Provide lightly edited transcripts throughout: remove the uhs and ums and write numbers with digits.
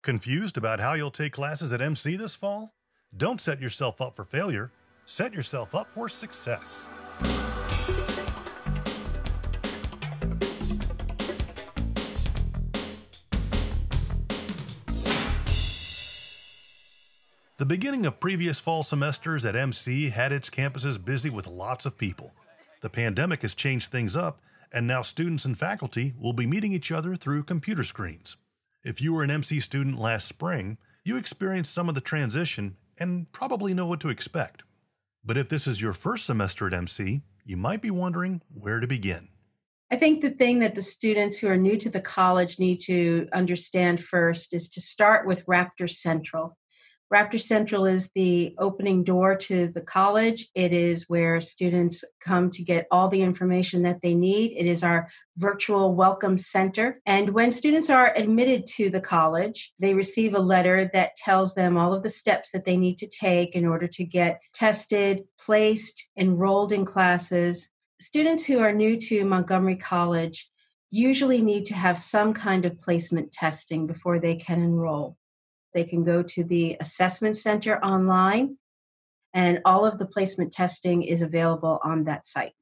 Confused about how you'll take classes at MC this fall? Don't set yourself up for failure. Set yourself up for success. The beginning of previous fall semesters at MC had its campuses busy with lots of people. The pandemic has changed things up, and now students and faculty will be meeting each other through computer screens. If you were an MC student last spring, you experienced some of the transition and probably know what to expect. But if this is your first semester at MC, you might be wondering where to begin. I think the thing that the students who are new to the college need to understand first is to start with Raptor Central. Raptor Central is the opening door to the college. It is where students come to get all the information that they need. It is our virtual welcome center. And when students are admitted to the college, they receive a letter that tells them all of the steps that they need to take in order to get tested, placed, enrolled in classes. Students who are new to Montgomery College usually need to have some kind of placement testing before they can enroll. They can go to the assessment center online, and all of the placement testing is available on that site.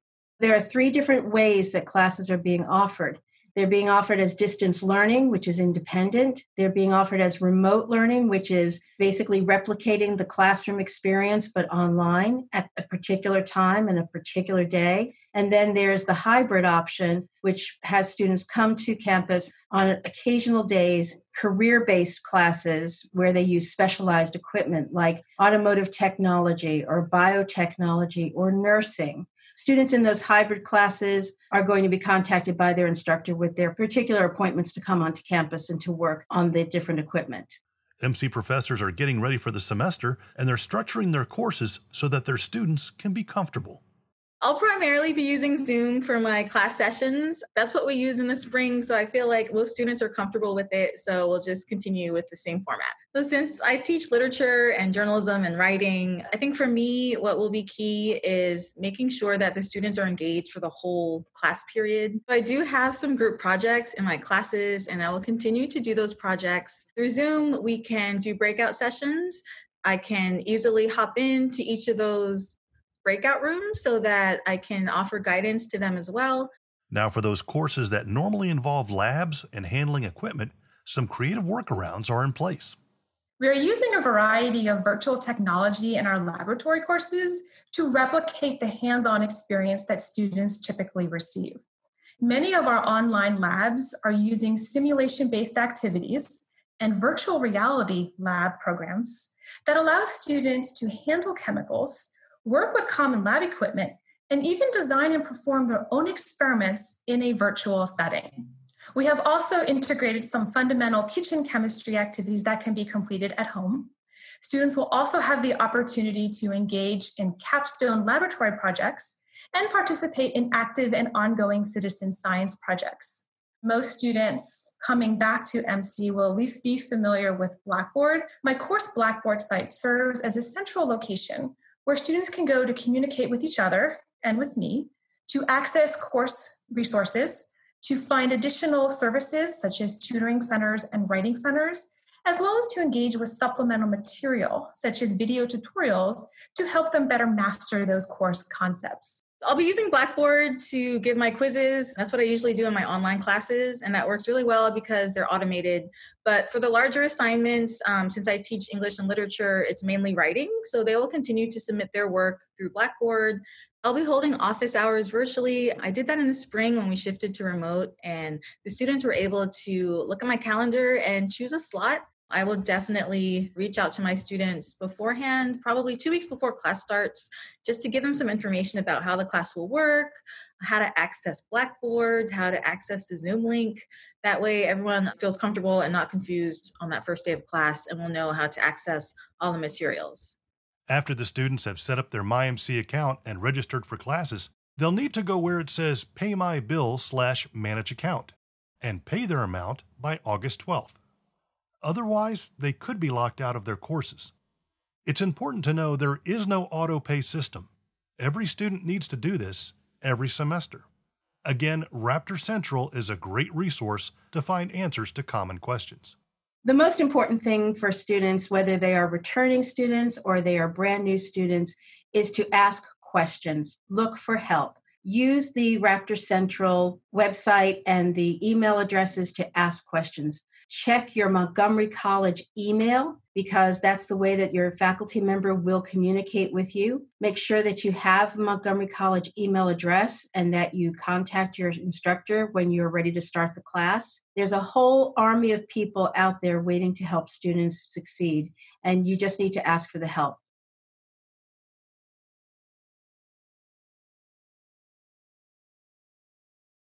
There are 3 different ways that classes are being offered. They're being offered as distance learning, which is independent. They're being offered as remote learning, which is basically replicating the classroom experience, but online at a particular time and a particular day. And then there's the hybrid option, which has students come to campus on occasional days, career-based classes where they use specialized equipment like automotive technology or biotechnology or nursing. Students in those hybrid classes are going to be contacted by their instructor with their particular appointments to come onto campus and to work on the different equipment. MC professors are getting ready for the semester, and they're structuring their courses so that their students can be comfortable. I'll primarily be using Zoom for my class sessions. That's what we use in the spring, so I feel like most students are comfortable with it, so we'll just continue with the same format. So since I teach literature and journalism and writing, I think for me, what will be key is making sure that the students are engaged for the whole class period. I do have some group projects in my classes, and I will continue to do those projects. Through Zoom, we can do breakout sessions. I can easily hop into each of those breakout rooms so that I can offer guidance to them as well. Now, for those courses that normally involve labs and handling equipment, some creative workarounds are in place. We are using a variety of virtual technology in our laboratory courses to replicate the hands-on experience that students typically receive. Many of our online labs are using simulation-based activities and virtual reality lab programs that allow students to handle chemicals, work with common lab equipment, and even design and perform their own experiments in a virtual setting. We have also integrated some fundamental kitchen chemistry activities that can be completed at home. Students will also have the opportunity to engage in capstone laboratory projects and participate in active and ongoing citizen science projects. Most students coming back to MC will at least be familiar with Blackboard. My course Blackboard site serves as a central location where students can go to communicate with each other and with me, to access course resources, to find additional services such as tutoring centers and writing centers, as well as to engage with supplemental material such as video tutorials to help them better master those course concepts. I'll be using Blackboard to give my quizzes. That's what I usually do in my online classes, and that works really well because they're automated. But for the larger assignments, since I teach English and literature, it's mainly writing, so they will continue to submit their work through Blackboard. I'll be holding office hours virtually. I did that in the spring when we shifted to remote, and the students were able to look at my calendar and choose a slot. I will definitely reach out to my students beforehand, probably 2 weeks before class starts, just to give them some information about how the class will work, how to access Blackboard, how to access the Zoom link. That way everyone feels comfortable and not confused on that first day of class and will know how to access all the materials. After the students have set up their MyMC account and registered for classes, they'll need to go where it says Pay My Bill/Manage Account and pay their amount by August 12th. Otherwise, they could be locked out of their courses. It's important to know there is no auto-pay system. Every student needs to do this every semester. Again, Raptor Central is a great resource to find answers to common questions. The most important thing for students, whether they are returning students or they are brand new students, is to ask questions. Look for help. Use the Raptor Central website and the email addresses to ask questions. Check your Montgomery College email because that's the way that your faculty member will communicate with you. Make sure that you have the Montgomery College email address and that you contact your instructor when you're ready to start the class. There's a whole army of people out there waiting to help students succeed, and you just need to ask for the help.